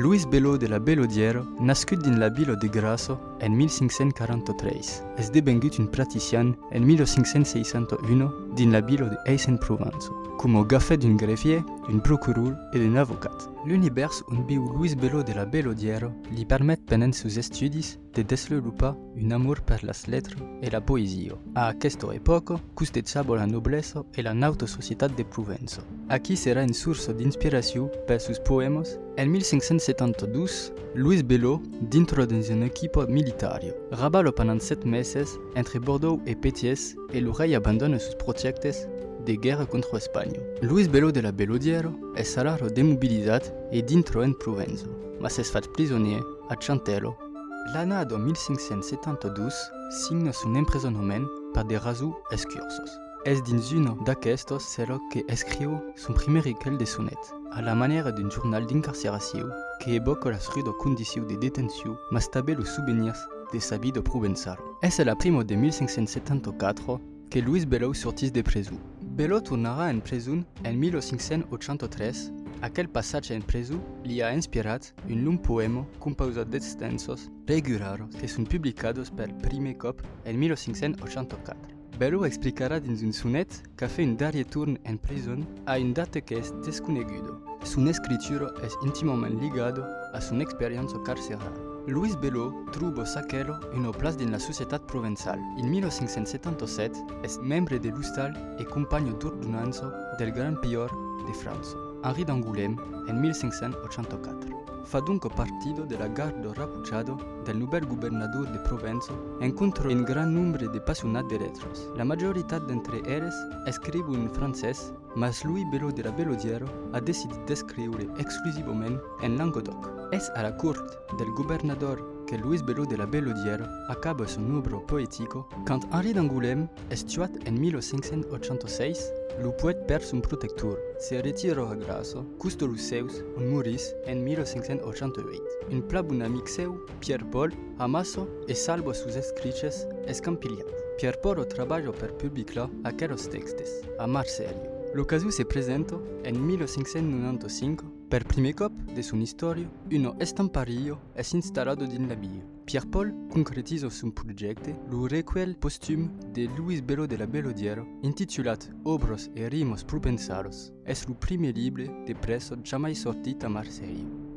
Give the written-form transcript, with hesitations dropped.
Luis Bello de la Bellodiero nascut din la vila de Grasso en 1543. Esdevengut un pratician en 1561 din la vila de Aix-en-Provence, como gafet d'un greffier, d'un procureur et d'un avocat. L'univers on viu Luis Bello de la Bellodiero li permet pendant sus estudis de desenvolupar un amour per las lettres et la poesia. A aquesta època, custejava la noblesa e la nauta societat de Provença. Aquí serà une source d'inspiració per sus poemes. En 1572, Luis Bello, dentro d'un equipo militario, raballo pendant 7 meses entre Bordeaux et Poitiers et le rei abandonne sus projectes de guerra contra Espanya. Luis Bello de la Bellodiero es alors demobilisat e dintro en Provença, mas es fat prisonier a Chantello. L'année de 1572 signa son emprisonnement per des raisons escursos. Es dins una d'aquestos serà que escriu son primer recueil de sonets, a la manière d'un journal d'incarcération que évoque las rudes conditions de détention, mas també los souvenirs de sa vie de provençal. Es la prima de 1574 que Luis Bello sortís de presó. Bello tornarà en presó en 1583. Aquel passatge en presó li ha inspirat un long poema composat d'extensos regulares que són publicados per primer cop en 1584. Bello explicarà dins un sonet que fa un darrer torn en presó a une date que és desconeguda. Son escritura és íntimament ligada a son experiència carceral. Luis Bello troba s'aquelo una place dins la societat provençal. En 1577 és membre de l'Hostal e compagno d'ordonança del Gran Prior de França, Henri d'Angoulême, en 1584. Fa donc partido de la garde rapprochada del nouvel governador de Provença encontre un grand nombre de passionnats de lettres. La majoritat d'entre elles escriuen en francès, mas Luis Bello de la Bellodiero a decidit d'escriure exclusivament en Languedoc. És a la cour del governador que Luis Bello de la Bellodiero acaba son œuvre poétique quand Henri d'Angoulême est tuat en 1586. Le poète perd son protector, se retira a Grasso, custo los seus, on morís en 1588. Un pla un amic seu, Pierre Paul, amassa e salva sus escriches escampillat. Pierre Paul treballa per publicar aquellos textes, a Marseille. L'ocasió se presenta en 1595. Per primer cop de son història, un estamparillo és instal·lat dins la villa. Pierre Paul concretisa son projecte, el recueil posthume de Luis Bello de la Bellodiero, intitulat Obres e rimos provençals. És el primer llibre de pressa jamais sortit a Marseille.